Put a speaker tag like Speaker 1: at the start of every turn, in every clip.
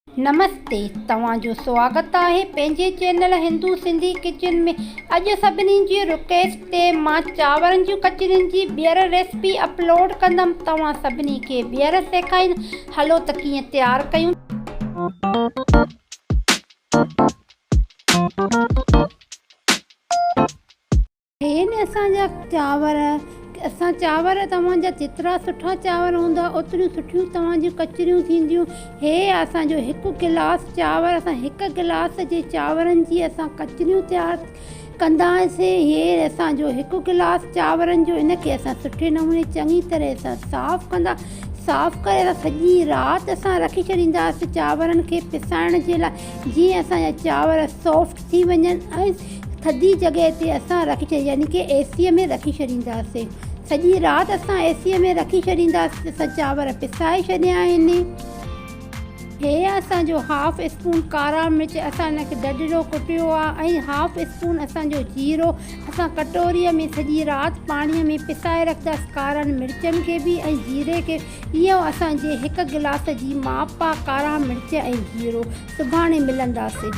Speaker 1: नमस्ते, तव्हांजो स्वागत आहे पंहिंजे चैनल हिंदू सिंधी किचन में। अॼु सभिनी जी रिक्वेस्ट ते मां चांवरनि जूं कचरियुनि जी ॿीहर रेसिपी अपलोड कंदमि। तव्हां सभिनी खे ॿीहर सेखारींदमि। हलो त कीअं तयारु कयूं। हे न असांजा चांवर तव्हांजा जेतिरा सुठा चांवर हूंदा ओतिरियूं सुठियूं तव्हांजियूं कचरियूं थींदियूं। हे असांजो हिकु गिलास चांवर, असां हिकु गिलास जे चांवरनि जी असां कचरियूं तयारु कंदासीं। हे असांजो हिकु गिलास चांवरनि जो, इनखे असां सुठे नमूने चङी तरह सां साफ़ करे असां सॼी राति असां रखी छॾींदासीं चांवरनि खे पिसाइण जे लाइ, जीअं असांजा चांवर सॉफ्ट थी वञनि। ऐं थधी जॻह ते असां रखी छॾी, यानी कि एसीअ में रखी छॾींदासीं। सॼी राति असां एसीअ में रखी छॾींदासीं। असां चांवर पिसाए छॾिया आहिनि। हे असांजो हाफ स्पून कारा मिर्च, असां हिनखे ॾढिरो कुटियो आहे। ऐं हाफ स्पून असांजो जीरो असां कटोरीअ में सॼी राति पाणीअ में पिसाए रखंदासीं। कारनि मिर्चनि खे बि ऐं जीरे खे। इहो असांजे हिकु गिलास जी माप आहे, कारा मिर्च ऐं जीरो। सुभाणे मिलंदासीं।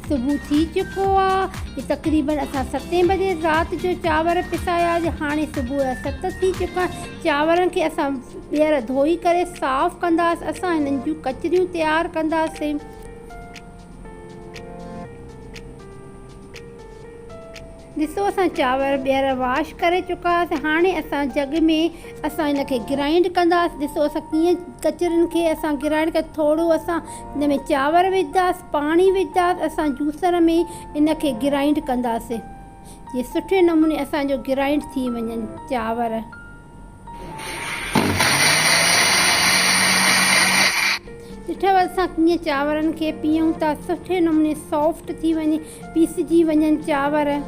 Speaker 1: सुबुह थी चुको आहे, तक़रीबन असां 7 बजे राति जो चांवर पिसाया। हाणे सुबुह जा 7 थी चुका। चांवरनि खे असां ॿीहर धोई करे साफ़ु कंदासीं। असां हिननि जूं कचरियूं तयारु कंदासीं। ॾिसो, असां चांवर ॿीहर वॉश करे चुकासीं। हाणे असां जग में असां हिनखे ग्राइंड कंदासीं। ॾिसो असां कीअं कचरियुनि खे असां ग्राइंड कर, थोरो असां हिन में चांवर विझंदासीं, पाणी विझंदासीं। असां जूसर में हिनखे ग्राइंड कंदासीं, जीअं सुठे नमूने असांजो ग्राइंड थी वञनि चांवर। ॾिठव असां कीअं चांवरनि खे पीयूं था, सुठे नमूने सॉफ्ट थी वञे, पीसजी वञनि चांवर।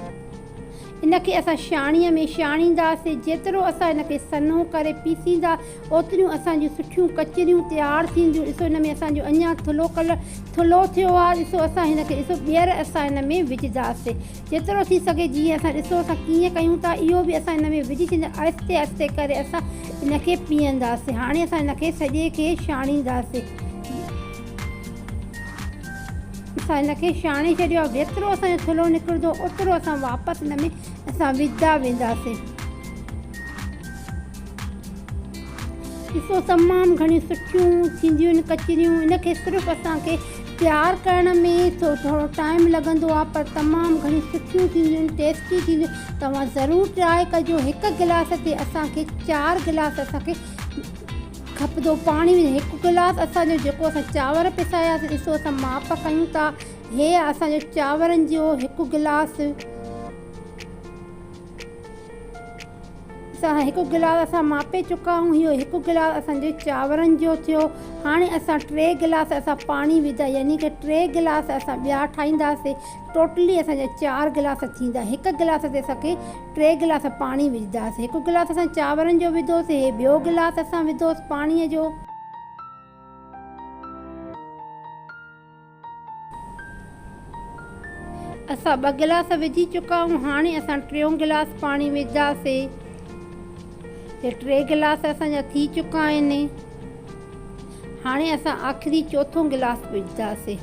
Speaker 1: इनखे असां छाणीअ में छाणींदासीं। जेतिरो असां हिनखे सन्हो करे पीसींदा ओतिरियूं असांजियूं सुठियूं कचरियूं तयारु थींदियूं। ॾिसो हिन में असांजो अञा थुलो थियो आहे। ॾिसो असां हिनखे ॿीहर असां हिन में विझंदासीं जेतिरो थी सघे। जीअं असां ॾिसो असां कीअं कयूं था, इहो बि असां हिन में विझी छॾींदा। आहिस्ते आहिस्ते करे असां हिनखे पीअंदासीं। हाणे असां हिनखे सॼे खे छाणींदासीं। असां हिनखे छाणे छॾियो आहे। जेतिरो असांजो थुलो निकिरंदो ओतिरो असां वापसि हिन में असां विझंदा वेंदासीं। ॾिसो तमामु घणियूं सुठियूं थींदियूं आहिनि कचरियूं। इनखे सिर्फ़ु असांखे तयारु करण में थोरो टाइम लॻंदो आहे, पर तमामु घणियूं सुठियूं थींदियूं आहिनि, टेस्टी थींदियूं। तव्हां ज़रूरु ट्राए कजो। हिकु गिलास ते असांखे 4 गिलास असांखे खपंदो पाणी। हिकु गिलास असांजो जेको असां चांवर पिसायासीं, ॾिसो असां माप कयूं था। हे असांजो चांवरनि जो हिकु गिलास, असां हिकु गिलास असां मापे चुका आहियूं। इहो हिकु गिलास असांजे चांवरनि जो थियो। हाणे असां 3 गिलास असां पाणी विधा, यानी कि 3 गिलास असां ॿिया ठाहींदासीं। टोटली असांजा 4 गिलास थींदा। हिकु गिलास ते असांखे 3 गिलास पाणी विझंदासीं। हिकु गिलास असां चांवरनि जो विधोसीं, हे ॿियो गिलास असां विधोसीं पाणीअ जो। असां 2 गिलास विझी चुका आहियूं। हाणे असां 3 गिलास पाणी विझंदासीं। हे 3 गिलास असांजा थी चुका आहिनि। हाणे असां आख़िरी 4थो गिलास विझंदासीं।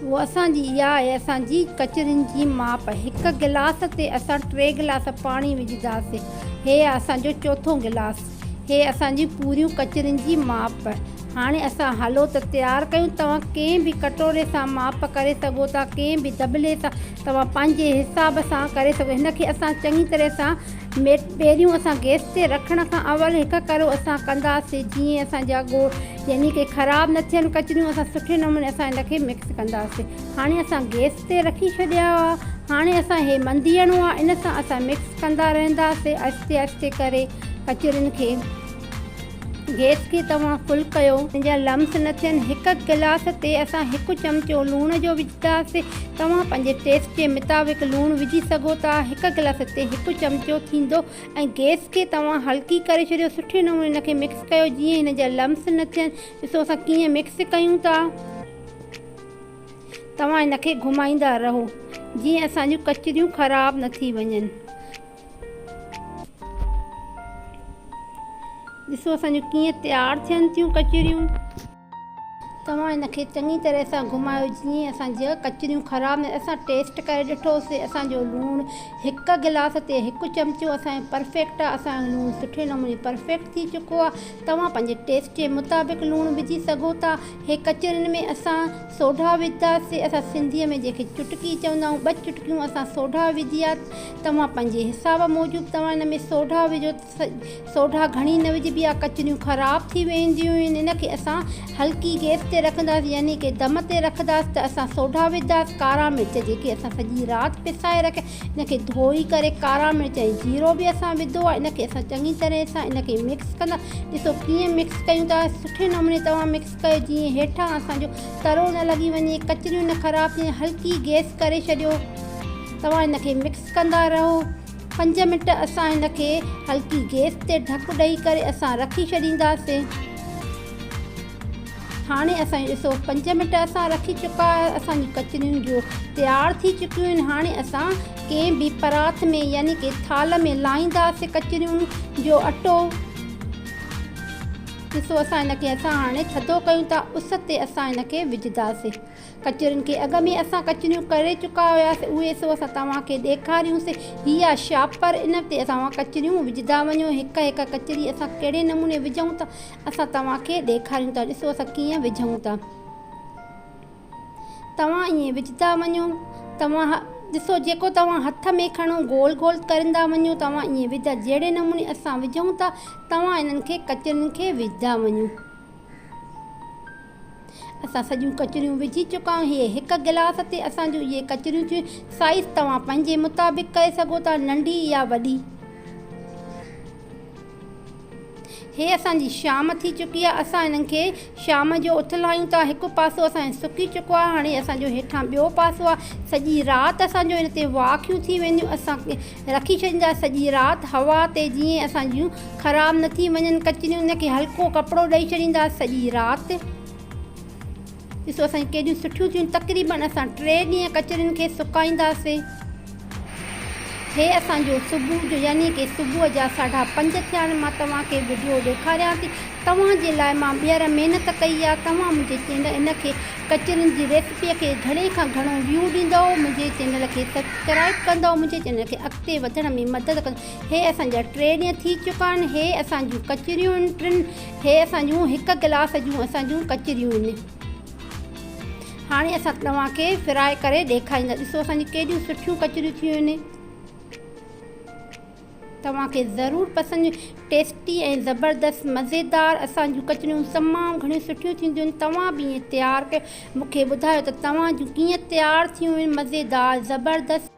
Speaker 1: उहा असांजी इहा आहे असांजी कचरियुनि जी माप। हिकु गिलास ते असां 3 गिलास पाणी विझंदासीं। हे असांजो 4थो गिलास। हे असांजी पूरियूं कचरियुनि जी माप। हाणे असां हलो त तयारु कयूं। तव्हां कंहिं बि कटोरे सां माप करे सघो था, कंहिं बि दॿले सां तव्हां पंहिंजे हिसाब सां करे सघो। हिनखे असां चङी तरह सां पहिरियों असां गैस ते रखण खां अवल हिकु करो असां कंदासीं, जीअं असांजा ॻोढ़ यानी कि ख़राबु न थियनि कचरियूं। असां सुठे नमूने असां हिनखे मिक्स कंदासीं। हाणे असां गैस ते रखी छॾिया हुआ। हाणे असां हे मंदियणो आहे। इन सां असां मिक्स कंदा रहंदासीं आहिस्ते आहिस्ते करे कचरियुनि खे। गैस खे तव्हां फुल कयो, हिनजा लम्स न थियनि। हिकु गिलास ते असां 1 चमचो लूण जो विझंदासीं। तव्हां पंहिंजे टेस्ट जे मुताबिक़ लूणु विझी सघो था। हिकु गिलास ते 1 चमचो थींदो। ऐं गैस खे तव्हां हल्की करे छॾियो। सुठे नमूने हिनखे मिक्स कयो, जीअं हिनजा लम्स न थियनि। ॾिसो असां कीअं मिक्स कयूं था। तव्हां हिनखे घुमाईंदा रहो, जीअं असांजूं कचरियूं ख़राबु न थी वञनि। ॾिसो असांजो कीअं तयारु थियनि थियूं कचरियूं। तव्हां हिनखे चङी तरह सां घुमायो जीअं असांजी कचरियूं ख़राबु न। असां टेस्ट करे ॾिठोसीं, असांजो लूणु हिकु गिलास ते हिकु चमचो असांजो परफेक्ट आहे। असांजो लूणु सुठे नमूने परफेक्ट थी चुको आहे। तव्हां पंहिंजे टेस्ट जे मुताबिक़ लूणु विझी सघो था। हे कचरियुनि में असां सोढा विझंदासीं। असां सिंधीअ में जंहिंखे चुटकी चवंदा आहियूं, 2 चुटकियूं असां सोढा विझी आहे। तव्हां पंहिंजे हिसाब मूजिबि तव्हां हिन में सोढा विझो। सोढा घणी न विझबी आहे, कचरियूं ख़राबु थी वेंदियूं आहिनि। हिनखे असां हल्की गैस ते रखंदासीं, यानी कि दम ते रखंदासीं त असां सोढा विझंदासीं। कारा मिर्च जेके असां सॼी राति पिसाए रखिया, हिनखे धोई करे कारा मिर्च ऐं जीरो बि असां विधो आहे। हिनखे असां चङी तरह सां हिनखे मिक्स कंदा। ॾिसो कीअं मिक्स कयूं था, सुठे नमूने तव्हां मिक्स कयो जीअं हेठां असांजो तरो न लॻी वञे, कचरियूं न ख़राबु थियनि। हल्की गैस करे छॾियो। तव्हां हिनखे मिक्स कंदा रहो। 5 मिंट असां हिनखे हल्की गैस ते ढक ॾेई करे असां रखी छॾींदासीं। हाणे असांजो ॾिसो 5 मिंट असां रखी चुका आहे। असांजी कचरियूं जो तयारु थी चुकियूं आहिनि। हाणे असां कंहिं बि परात में यानी कि थाल में लाहींदासीं कचरियुनि जो अटो। ॾिसो असां हिनखे हाणे थधो कयूं था। उस ते असां हिनखे विझंदासीं। कचरियुनि खे अॻ में असां कचरियूं करे चुका हुआसीं, उहे सो असां तव्हांखे ॾेखारियूंसीं। हीअ आहे शापर, इन ते तव्हां कचरियूं विझंदा वञो। हिकु हिकु कचरी असां कहिड़े नमूने विझूं था असां तव्हांखे ॾेखारियूं था। ॾिसो असां कीअं विझूं था। तव्हां ईअं विझंदा वञो। तव्हां ॾिसो जेको तव्हां हथ में खणो गोल गोल कंदा वञो। तव्हां ईअं विझा जहिड़े नमूने असां विझूं था तव्हां इन्हनि खे कचरियुनि खे विझंदा वञो। असां सॼियूं कचरियूं विझी चुका आहियूं। इहे 1 गिलास ते असांजो इहे कचरियूं थियूं। साइज़ तव्हां पंहिंजे मुताबिक़ करे सघो था, नंढी या वॾी। हे असांजी शाम थी चुकी आहे। असां हिननि खे शाम जो उथलायूं था। हिकु पासो असांजो सुकी चुको आहे। हाणे असांजो हेठां ॿियो पासो आहे। सॼी राति असांजो हिन ते वाखियूं थी वेंदियूं। असां रखी छॾींदा सॼी राति हवा ते, जीअं असांजियूं ख़राबु न थी वञनि कचरियूं। हिनखे हल्को कपिड़ो ॾेई छॾींदा सॼी राति। ॾिसो असांजी केॾियूं सुठियूं थियूं। तक़रीबन असां 3 ॾींहं कचरियुनि खे सुकाईंदासीं। हे असांजो सुबुह जो यानी कि सुबुह जा 5:30 थिया आहिनि। मां तव्हांखे वीडियो ॾेखारियां थी। तव्हांजे लाइ मां ॿीहर महिनत कई आहे। तव्हां मुंहिंजे चैनल इनखे कचरियुनि जी रेसिपीअ खे घणे खां घणो व्यू ॾींदव, मुंहिंजे चैनल खे सब्सक्राइब कंदव, मुंहिंजे चैनल खे अॻिते वधण में मदद कंदव। हे असांजा 3 ॾींहं थी चुका आहिनि। हे असांजूं कचरियूं आहिनि 3। हे असांजूं 1 गिलास जूं असांजूं कचरियूं आहिनि। हाणे असां तव्हांखे फ्राए करे ॾेखारींदा। ॾिसो असांजी केॾियूं सुठियूं कचरियूं थियूं आहिनि। तव्हांखे ज़रूरु पसंदि, टेस्टी ऐं ज़बरदस्त मज़ेदार असांजूं कचरियूं तमामु घणियूं सुठियूं थींदियूं आहिनि। तव्हां बि ईअं तयारु कयो। मूंखे ॿुधायो त तव्हांजूं कीअं तयारु थियूं आहिनि, मज़ेदार ज़बरदस्त।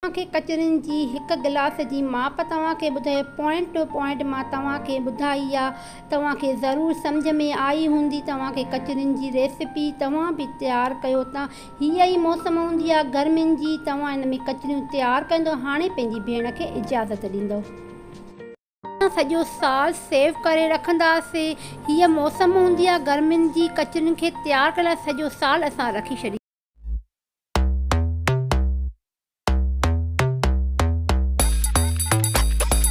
Speaker 1: तव्हांखे कचरियुनि जी 1 गिलास जी माप तव्हांखे ॿुधायो, पॉइंट टू पॉइंट मां तव्हांखे ॿुधाई आहे। तव्हांखे ज़रूरु सम्झ में आई हूंदी। तव्हांखे कचरियुनि जी रेसिपी तव्हां बि तयारु कयो था। हीअ ई मौसम हूंदी आहे गर्मियुनि जी। तव्हां हिन में कचरियूं तयारु कंदो। हाणे पंहिंजी भेण खे इजाज़त ॾींदव। सॼो साल सेव करे रखंदासीं। हीअ मौसम हूंदी आहे गर्मियुनि जी। कचरियुनि खे तयारु करण लाइ सॼो साल असां रखी छॾींदासीं।